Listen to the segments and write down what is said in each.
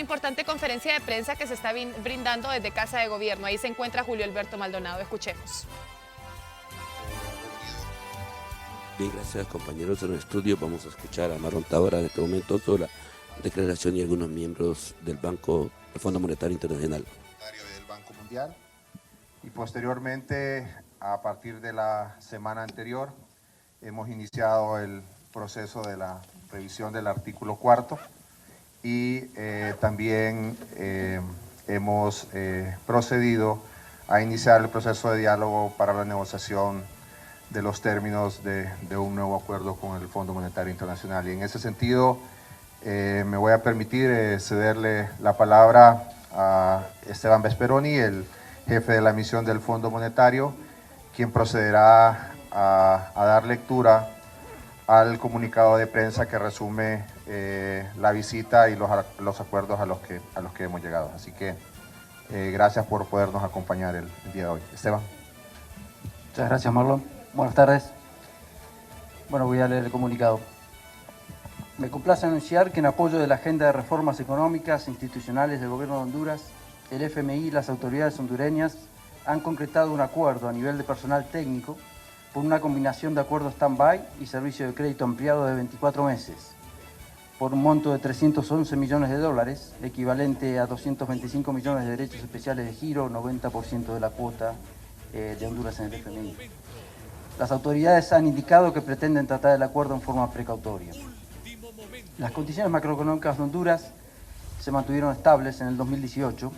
una importante conferencia de prensa que se está brindando desde Casa de Gobierno. Ahí se encuentra Julio Alberto Maldonado. Escuchemos. Bien, gracias compañeros en el estudio. Vamos a escuchar a Marlon Tábara en este momento sobre la declaración y algunos miembros del Fondo Monetario Internacional. Del Banco Mundial. Y posteriormente, a partir de la semana anterior, hemos iniciado el proceso de la revisión del artículo 4 y también hemos procedido a iniciar el proceso de diálogo para la negociación de los términos de un nuevo acuerdo con el Fondo Monetario Internacional. Y en ese sentido, me voy a permitir cederle la palabra a Esteban Vesperoni, el jefe de la misión del Fondo Monetario, quien procederá a dar lectura al comunicado de prensa que resume la visita y los acuerdos a los que hemos llegado. Así que gracias por podernos acompañar el día de hoy. Esteban. Muchas gracias, Marlon. Buenas tardes. Bueno, voy a leer el comunicado. Me complace anunciar que en apoyo de la agenda de reformas económicas e institucionales del Gobierno de Honduras, el FMI y las autoridades hondureñas han concretado un acuerdo a nivel de personal técnico por una combinación de acuerdo stand-by y servicio de crédito ampliado de 24 meses, por un monto de 311 millones de dólares, equivalente a 225 millones de derechos especiales de giro, 90% de la cuota de Honduras en el FMI. Las autoridades han indicado que pretenden tratar el acuerdo en forma precautoria. Las condiciones macroeconómicas de Honduras se mantuvieron estables en el 2018.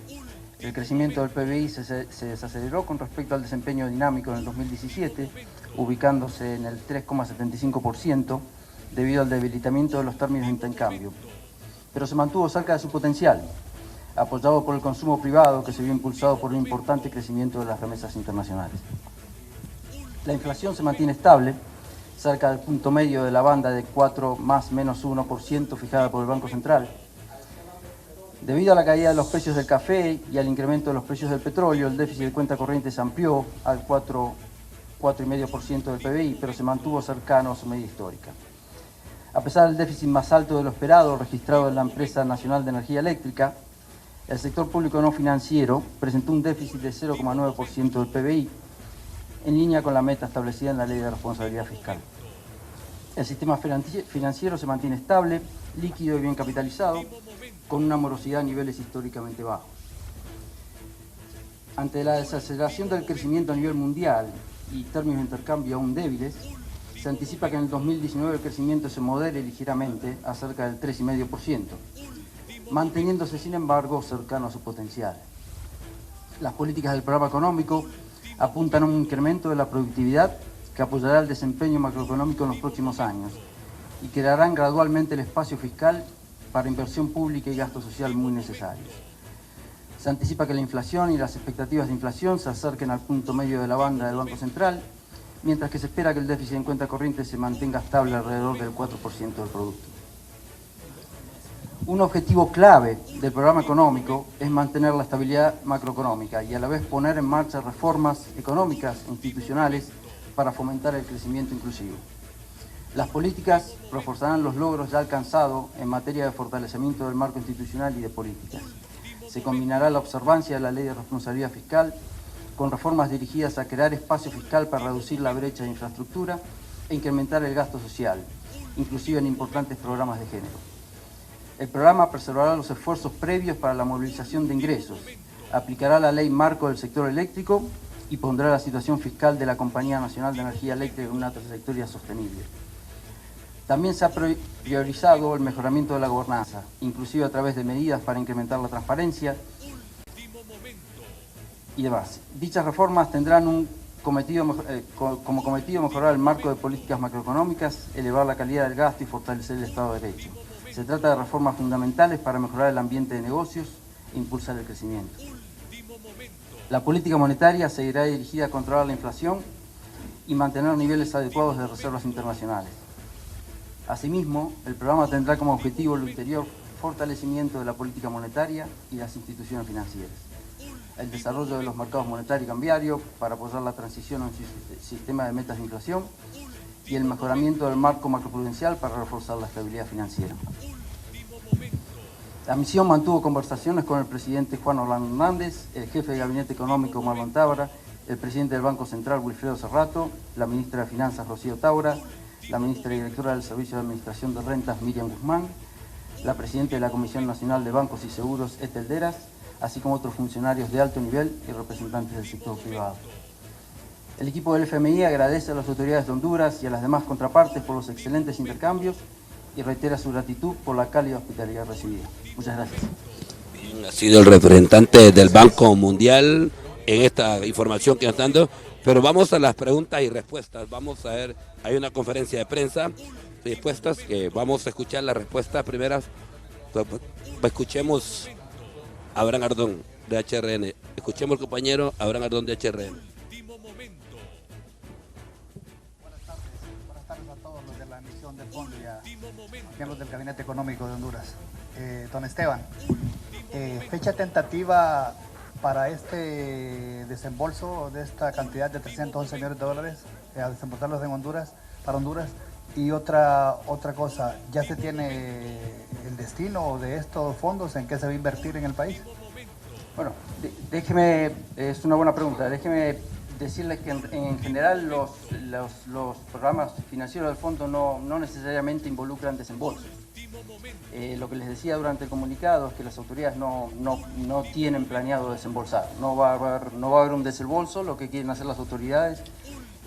El crecimiento del PBI se desaceleró con respecto al desempeño dinámico en el 2017, ubicándose en el 3,75% debido al debilitamiento de los términos de intercambio. Pero se mantuvo cerca de su potencial, apoyado por el consumo privado que se vio impulsado por un importante crecimiento de las remesas internacionales. La inflación se mantiene estable, cerca del punto medio de la banda de 4 más menos 1% fijada por el Banco Central. Debido a la caída de los precios del café y al incremento de los precios del petróleo, el déficit de cuenta corriente se amplió al 4,5% del PBI, pero se mantuvo cercano a su media histórica. A pesar del déficit más alto de lo esperado registrado en la Empresa Nacional de Energía Eléctrica, el sector público no financiero presentó un déficit de 0,9% del PBI, en línea con la meta establecida en la Ley de Responsabilidad Fiscal. El sistema financiero se mantiene estable, líquido y bien capitalizado, con una morosidad a niveles históricamente bajos. Ante la desaceleración del crecimiento a nivel mundial y términos de intercambio aún débiles, se anticipa que en el 2019 el crecimiento se modere ligeramente a cerca del 3,5%, manteniéndose sin embargo cercano a su potencial. Las políticas del programa económico apuntan a un incremento de la productividad que apoyará el desempeño macroeconómico en los próximos años y crearán gradualmente el espacio fiscal para inversión pública y gasto social muy necesarios. Se anticipa que la inflación y las expectativas de inflación se acerquen al punto medio de la banda del Banco Central, mientras que se espera que el déficit en cuenta corriente se mantenga estable alrededor del 4% del producto. Un objetivo clave del programa económico es mantener la estabilidad macroeconómica y a la vez poner en marcha reformas económicas e institucionales para fomentar el crecimiento inclusivo. Las políticas reforzarán los logros ya alcanzados en materia de fortalecimiento del marco institucional y de políticas. Se combinará la observancia de la Ley de Responsabilidad Fiscal con reformas dirigidas a crear espacio fiscal para reducir la brecha de infraestructura e incrementar el gasto social, inclusive en importantes programas de género. El programa preservará los esfuerzos previos para la movilización de ingresos, aplicará la ley marco del sector eléctrico y pondrá la situación fiscal de la Compañía Nacional de Energía Eléctrica en una trayectoria sostenible. También se ha priorizado el mejoramiento de la gobernanza, inclusive a través de medidas para incrementar la transparencia y demás. Dichas reformas tendrán como cometido mejorar el marco de políticas macroeconómicas, elevar la calidad del gasto y fortalecer el Estado de Derecho. Se trata de reformas fundamentales para mejorar el ambiente de negocios e impulsar el crecimiento. La política monetaria seguirá dirigida a controlar la inflación y mantener niveles adecuados de reservas internacionales. Asimismo, el programa tendrá como objetivo el ulterior fortalecimiento de la política monetaria y las instituciones financieras, el desarrollo de los mercados monetario y cambiario para apoyar la transición a un sistema de metas de inflación y el mejoramiento del marco macroprudencial para reforzar la estabilidad financiera. La misión mantuvo conversaciones con el presidente Juan Orlando Hernández, el jefe de Gabinete Económico Marlon Tábara, el presidente del Banco Central Wilfredo Cerrato, la ministra de Finanzas Rocío Tábara, la ministra y directora del Servicio de Administración de Rentas Miriam Guzmán, la presidenta de la Comisión Nacional de Bancos y Seguros Ethel Deras, así como otros funcionarios de alto nivel y representantes del sector privado. El equipo del FMI agradece a las autoridades de Honduras y a las demás contrapartes por los excelentes intercambios y reitera su gratitud por la cálida hospitalidad recibida. Muchas gracias. Bien, ha sido el representante del Banco Mundial en esta información que nos está dando, pero vamos a las preguntas y respuestas. Vamos a ver, hay una conferencia de prensa, respuestas, que vamos a escuchar las respuestas primeras. Escuchemos a Abraham Ardón de HRN, escuchemos al compañero Abraham Ardón de HRN. Buenas tardes a todos los de la misión del fondo y a miembros del Gabinete Económico de Honduras. Don Esteban, fecha tentativa para este desembolso de esta cantidad de 311 millones de dólares, a desembolsarlos en Honduras, para Honduras. Y otra cosa, ¿ya se tiene el destino de estos fondos, en qué se va a invertir en el país? Bueno, déjeme, es una buena pregunta, déjeme decirles que en general los programas financieros del fondo no necesariamente involucran desembolsos. Lo que les decía durante el comunicado es que las autoridades no tienen planeado desembolsar, no va a haber un desembolso. Lo que quieren hacer las autoridades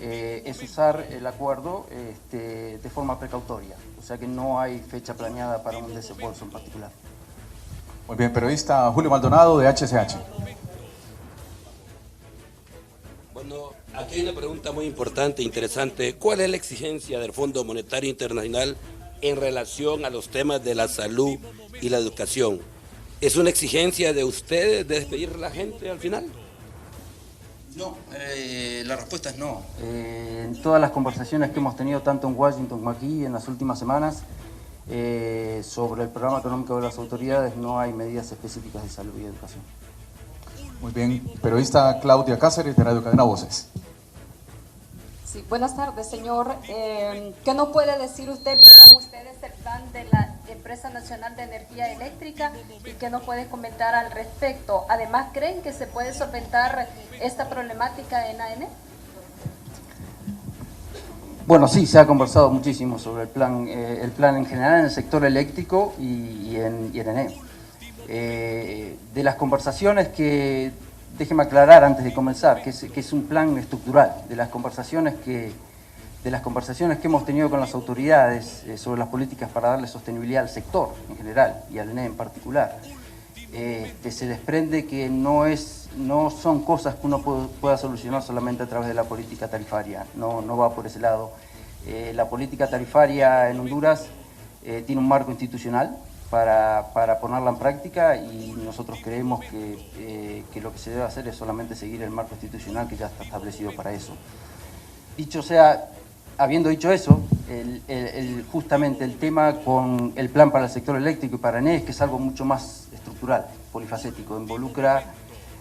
es usar el acuerdo de forma precautoria, o sea que no hay fecha planeada para un desembolso en particular. Muy bien, periodista Julio Maldonado de HCH. Bueno, aquí hay una pregunta muy importante, interesante. ¿Cuál es la exigencia del Fondo Monetario Internacional en relación a los temas de la salud y la educación? ¿Es una exigencia de ustedes de despedir a la gente al final? No, la respuesta es no. En todas las conversaciones que hemos tenido tanto en Washington como aquí en las últimas semanas sobre el programa económico de las autoridades, no hay medidas específicas de salud y educación. Muy bien, periodista Claudia Cáceres de Radio Cadena Voces. Sí, buenas tardes, señor. ¿Qué nos puede decir usted? ¿Vieron ustedes el plan de la Empresa Nacional de Energía Eléctrica? ¿Y qué nos puede comentar al respecto? Además, ¿creen que se puede solventar esta problemática en ANE? Bueno, sí, se ha conversado muchísimo sobre el plan en general en el sector eléctrico y en ENE. De las conversaciones que, déjeme aclarar antes de comenzar, que es un plan estructural, de las conversaciones que hemos tenido con las autoridades sobre las políticas para darle sostenibilidad al sector en general y al ENE en particular, se desprende que no son cosas que uno pueda solucionar solamente a través de la política tarifaria, no va por ese lado. La política tarifaria en Honduras tiene un marco institucional para ponerla en práctica y nosotros creemos que lo que se debe hacer es solamente seguir el marco institucional que ya está establecido para eso. Habiendo dicho eso, justamente el tema con el plan para el sector eléctrico y para ENE es que es algo mucho más estructural, polifacético,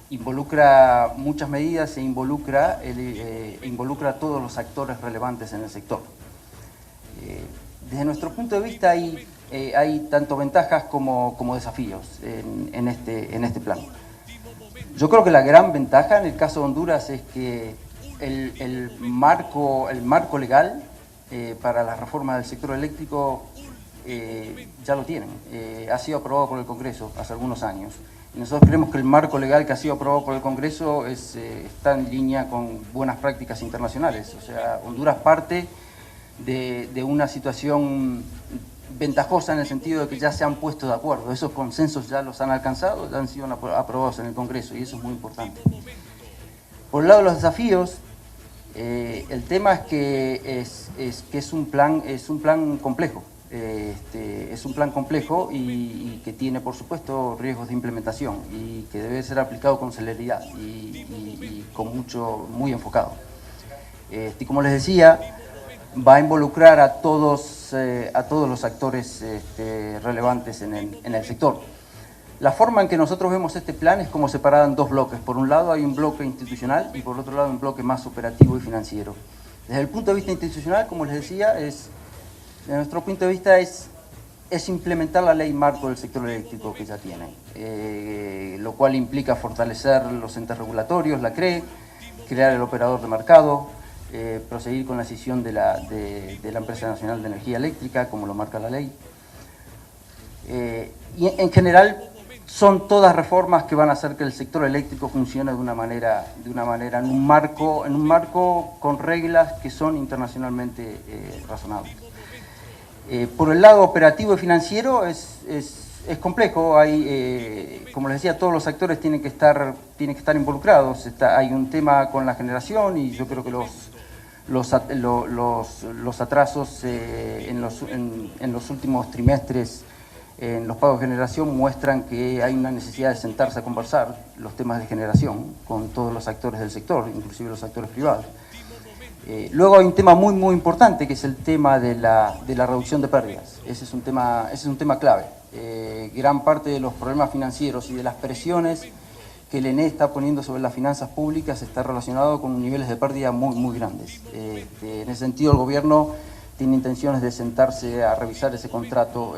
involucra muchas medidas e involucra a todos los actores relevantes en el sector. Desde nuestro punto de vista hay tanto ventajas como desafíos en este plan. Yo creo que la gran ventaja en el caso de Honduras es que el marco legal para la reforma del sector eléctrico ya lo tienen. Ha sido aprobado por el Congreso hace algunos años. Y nosotros creemos que el marco legal que ha sido aprobado por el Congreso está en línea con buenas prácticas internacionales. O sea, Honduras parte de una situación ventajosa en el sentido de que ya se han puesto de acuerdo. Esos consensos ya los han alcanzado, ya han sido aprobados en el Congreso y eso es muy importante. Por el lado de los desafíos, el tema es que es un plan complejo. Es un plan complejo y que tiene, por supuesto, riesgos de implementación y que debe ser aplicado con celeridad y muy enfocado. Y como les decía, va a involucrar a todos los actores relevantes en el sector. La forma en que nosotros vemos este plan es como separada en dos bloques. Por un lado hay un bloque institucional y por otro lado un bloque más operativo y financiero. Desde el punto de vista institucional, como les decía, desde nuestro punto de vista es es implementar la ley marco del sector eléctrico que ya tiene, lo cual implica fortalecer los entes regulatorios, la CRE, crear el operador de mercado, proseguir con la decisión de la Empresa Nacional de Energía Eléctrica, como lo marca la ley. Y en general son todas reformas que van a hacer que el sector eléctrico funcione de una manera en un marco con reglas que son internacionalmente razonables. Por el lado operativo y financiero es complejo. Como les decía, todos los actores tienen que estar involucrados. Hay un tema con la generación y yo creo que los atrasos en los últimos trimestres en los pagos de generación muestran que hay una necesidad de sentarse a conversar los temas de generación con todos los actores del sector, inclusive los actores privados. Luego hay un tema muy importante, que es el tema de la reducción de pérdidas. Ese es un tema clave. Gran parte de los problemas financieros y de las presiones que el ENE está poniendo sobre las finanzas públicas está relacionado con niveles de pérdida muy grandes. En ese sentido, el gobierno tiene intenciones de sentarse a revisar ese contrato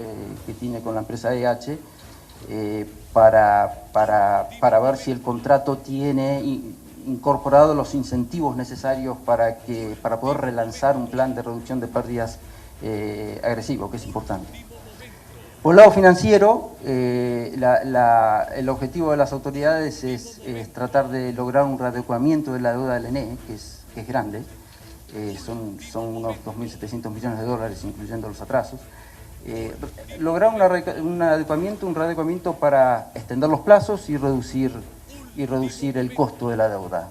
que tiene con la empresa EH para ver si el contrato tiene incorporado los incentivos necesarios para poder relanzar un plan de reducción de pérdidas agresivo, que es importante. Por el lado financiero, el objetivo de las autoridades es tratar de lograr un readecuamiento de la deuda del ENE, que es grande. Son unos 2.700 millones de dólares, incluyendo los atrasos. Lograr un readecuamiento para extender los plazos y reducir el costo de la deuda,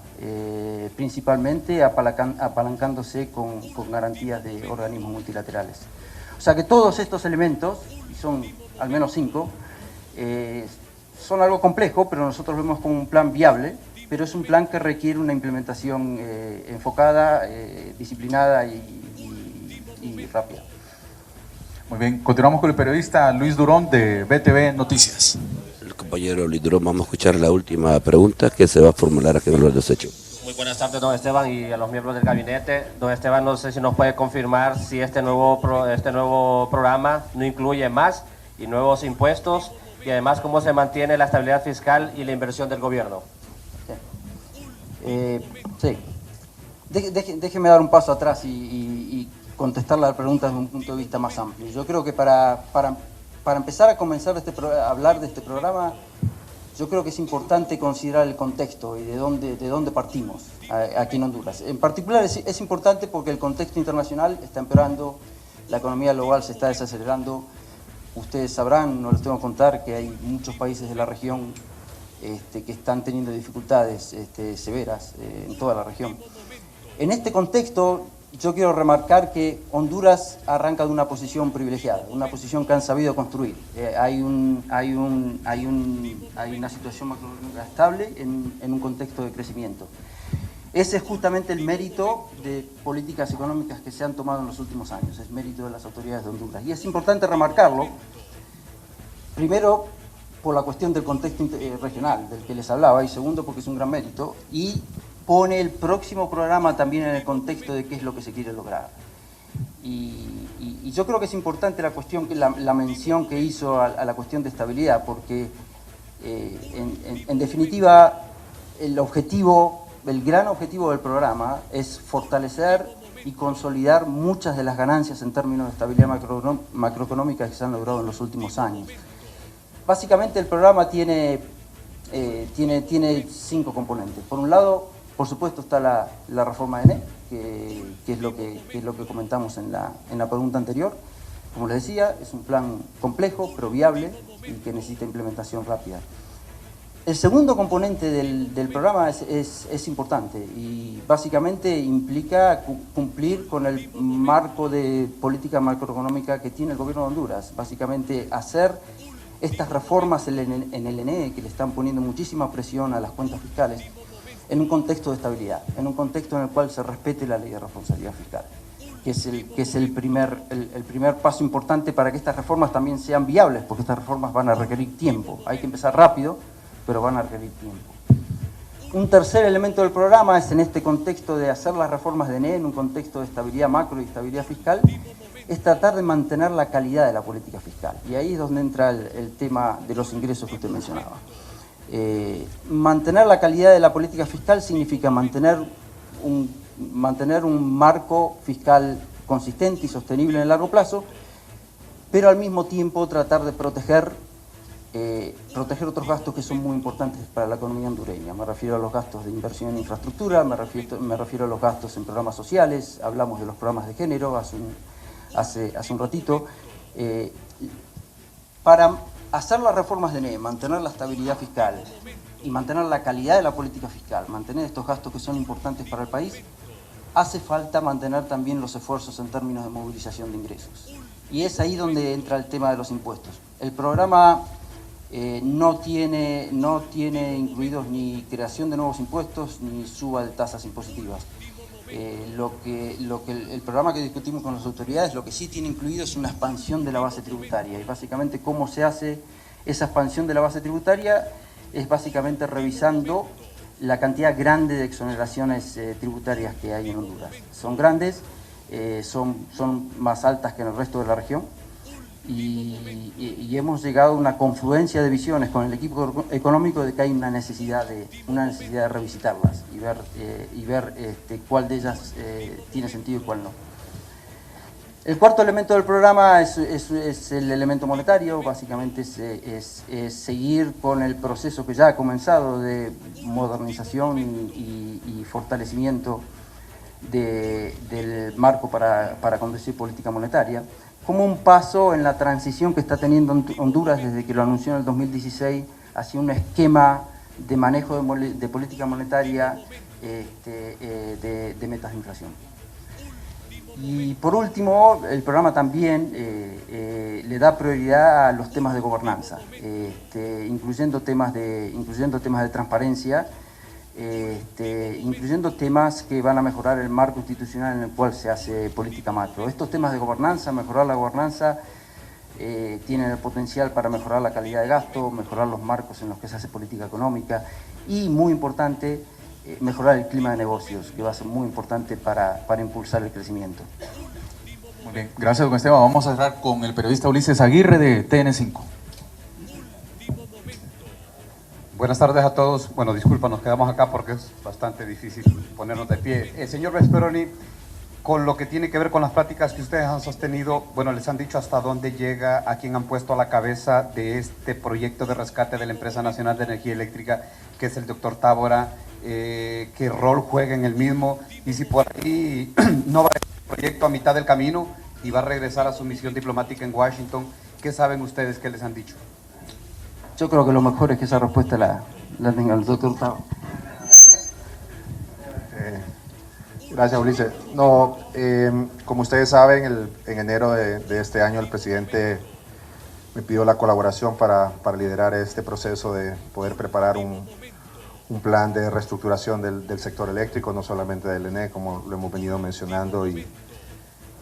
principalmente apalancándose con garantías de organismos multilaterales. O sea que todos estos elementos, y son al menos 5, son algo complejo, pero nosotros lo vemos como un plan viable, pero es un plan que requiere una implementación enfocada, disciplinada y rápida. Muy bien, continuamos con el periodista Luis Durón de BTV Noticias. El compañero Luis Durón, vamos a escuchar la última pregunta que se va a formular aquí en los desechos. Muy buenas tardes, don Esteban, y a los miembros del gabinete. Don Esteban, no sé si nos puede confirmar si este nuevo programa no incluye más y nuevos impuestos, y además cómo se mantiene la estabilidad fiscal y la inversión del gobierno. Sí. Déjeme dar un paso atrás y contestar la pregunta desde un punto de vista más amplio. Yo creo que para empezar a comenzar a hablar de este programa, yo creo que es importante considerar el contexto y de dónde partimos aquí en Honduras. En particular es importante porque el contexto internacional está empeorando, la economía global se está desacelerando. Ustedes sabrán, no les tengo que contar, que hay muchos países de la región que están teniendo dificultades severas en toda la región. En este contexto, yo quiero remarcar que Honduras arranca de una posición privilegiada, una posición que han sabido construir. Hay una situación macroeconómica estable en un contexto de crecimiento. Ese es justamente el mérito de políticas económicas que se han tomado en los últimos años, es mérito de las autoridades de Honduras. Y es importante remarcarlo, primero, por la cuestión del contexto regional del que les hablaba, y segundo, porque es un gran mérito, y pone el próximo programa también en el contexto de qué es lo que se quiere lograr. Y yo creo que es importante la mención que hizo a la cuestión de estabilidad, porque en definitiva el gran objetivo del programa es fortalecer y consolidar muchas de las ganancias en términos de estabilidad macroeconómica que se han logrado en los últimos años. Básicamente el programa tiene 5 componentes. Por un lado, por supuesto, está la reforma de ENE, que es lo que comentamos en la pregunta anterior. Como les decía, es un plan complejo, pero viable y que necesita implementación rápida. El segundo componente del programa es importante y básicamente implica cumplir con el marco de política macroeconómica que tiene el gobierno de Honduras. Básicamente hacer estas reformas en el ENE, que le están poniendo muchísima presión a las cuentas fiscales, en un contexto de estabilidad, en un contexto en el cual se respete la ley de responsabilidad fiscal, que es el primer paso importante para que estas reformas también sean viables, porque estas reformas van a requerir tiempo. Hay que empezar rápido, pero van a requerir tiempo. Un tercer elemento del programa es, en este contexto de hacer las reformas de ENE, en un contexto de estabilidad macro y estabilidad fiscal, es tratar de mantener la calidad de la política fiscal. Y ahí es donde entra el tema de los ingresos que usted mencionaba. Mantener la calidad de la política fiscal significa mantener un marco fiscal consistente y sostenible en el largo plazo, pero al mismo tiempo tratar de proteger otros gastos que son muy importantes para la economía hondureña. Me refiero a los gastos de inversión en infraestructura, me refiero a los gastos en programas sociales, hablamos de los programas de género hace un ratito. Para hacer las reformas de NE, mantener la estabilidad fiscal y mantener la calidad de la política fiscal, mantener estos gastos que son importantes para el país, hace falta mantener también los esfuerzos en términos de movilización de ingresos. Y es ahí donde entra el tema de los impuestos. El programa no tiene incluidos ni creación de nuevos impuestos ni suba de tasas impositivas. El programa que discutimos con las autoridades, lo que sí tiene incluido es una expansión de la base tributaria. Y básicamente cómo se hace esa expansión de la base tributaria es básicamente revisando la cantidad grande de exoneraciones tributarias que hay en Honduras. Son grandes, son más altas que en el resto de la región. Y hemos llegado a una confluencia de visiones con el equipo económico de que hay una necesidad de revisitarlas y ver cuál de ellas tiene sentido y cuál no. El cuarto elemento del programa es el elemento monetario. Básicamente es seguir con el proceso que ya ha comenzado de modernización y fortalecimiento del marco para conducir política monetaria, como un paso en la transición que está teniendo Honduras desde que lo anunció en el 2016 hacia un esquema de manejo de política monetaria de metas de inflación. Y por último, el programa también le da prioridad a los temas de gobernanza, incluyendo temas de transparencia, incluyendo temas que van a mejorar el marco institucional en el cual se hace política macro. Estos temas de gobernanza, mejorar la gobernanza, tienen el potencial para mejorar la calidad de gasto, mejorar los marcos en los que se hace política económica y, muy importante, mejorar el clima de negocios, que va a ser muy importante para impulsar el crecimiento. Muy bien, gracias, don Esteban. Vamos a cerrar con el periodista Ulises Aguirre de TN5. Buenas tardes a todos. Bueno, disculpa, nos quedamos acá porque es bastante difícil ponernos de pie. Señor Vesperoni, con lo que tiene que ver con las pláticas que ustedes han sostenido, bueno, les han dicho hasta dónde llega, a quién han puesto a la cabeza de este proyecto de rescate de la Empresa Nacional de Energía Eléctrica, que es el doctor Tábora, qué rol juega en el mismo, y si por ahí no va el proyecto a mitad del camino y va a regresar a su misión diplomática en Washington. ¿Qué saben ustedes? ¿Qué les han dicho? Yo creo que lo mejor es que esa respuesta la tenga el doctor Tábora. Gracias, Ulises. No, como ustedes saben, en enero de este año el presidente me pidió la colaboración para liderar este proceso de poder preparar un plan de reestructuración del sector eléctrico, no solamente del ENE, como lo hemos venido mencionando, y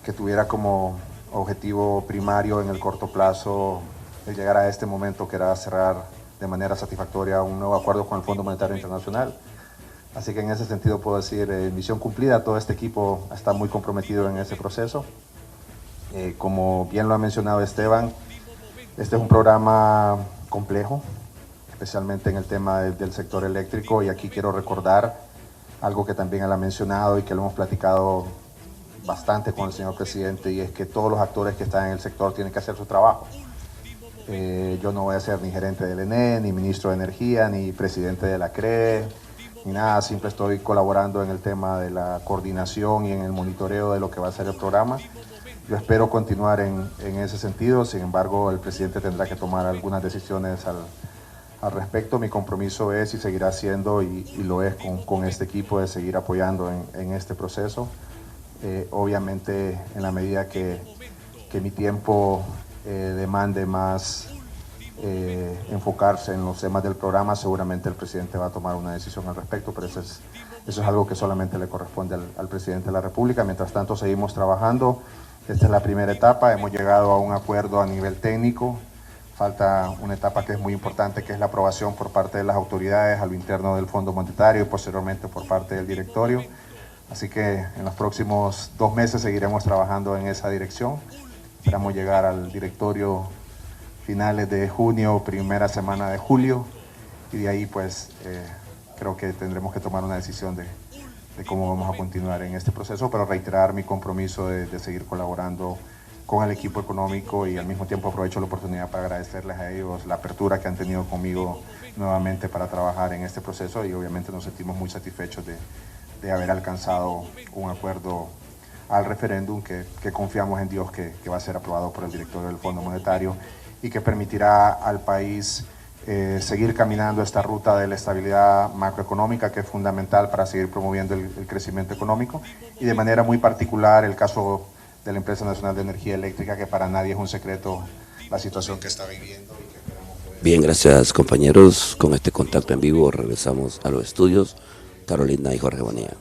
que tuviera como objetivo primario en el corto plazo el llegar a este momento, que era cerrar de manera satisfactoria un nuevo acuerdo con el Fondo Monetario Internacional. Así que en ese sentido puedo decir, misión cumplida. Todo este equipo está muy comprometido en ese proceso. Como bien lo ha mencionado Esteban, este es un programa complejo, especialmente en el tema del sector eléctrico, y aquí quiero recordar algo que también él ha mencionado y que lo hemos platicado bastante con el señor presidente, y es que todos los actores que están en el sector tienen que hacer su trabajo. Yo no voy a ser ni gerente del ENE, ni ministro de Energía, ni presidente de la CRE, ni nada, siempre estoy colaborando en el tema de la coordinación y en el monitoreo de lo que va a ser el programa. Yo espero continuar en ese sentido, sin embargo el presidente tendrá que tomar algunas decisiones al respecto. Mi compromiso es y seguirá siendo, y lo es con este equipo, de seguir apoyando en este proceso. Obviamente en la medida que mi tiempo demande más enfocarse en los temas del programa, seguramente el presidente va a tomar una decisión al respecto, pero eso es algo que solamente le corresponde al presidente de la República. Mientras tanto seguimos trabajando. Esta es la primera etapa, hemos llegado a un acuerdo a nivel técnico, falta una etapa que es muy importante, que es la aprobación por parte de las autoridades a lo interno del Fondo Monetario y posteriormente por parte del directorio. Así que en los próximos 2 meses seguiremos trabajando en esa dirección. Esperamos llegar al directorio finales de junio, primera semana de julio, y de ahí pues creo que tendremos que tomar una decisión de cómo vamos a continuar en este proceso, pero reiterar mi compromiso de seguir colaborando con el equipo económico, y al mismo tiempo aprovecho la oportunidad para agradecerles a ellos la apertura que han tenido conmigo nuevamente para trabajar en este proceso, y obviamente nos sentimos muy satisfechos de haber alcanzado un acuerdo al referéndum que confiamos en Dios que va a ser aprobado por el directorio del Fondo Monetario y que permitirá al país seguir caminando esta ruta de la estabilidad macroeconómica, que es fundamental para seguir promoviendo el crecimiento económico, y de manera muy particular el caso de la Empresa Nacional de Energía Eléctrica, que para nadie es un secreto la situación que está viviendo. Y que esperamos poder... Bien, gracias compañeros. Con este contacto en vivo regresamos a los estudios. Carolina y Jorge Bonilla.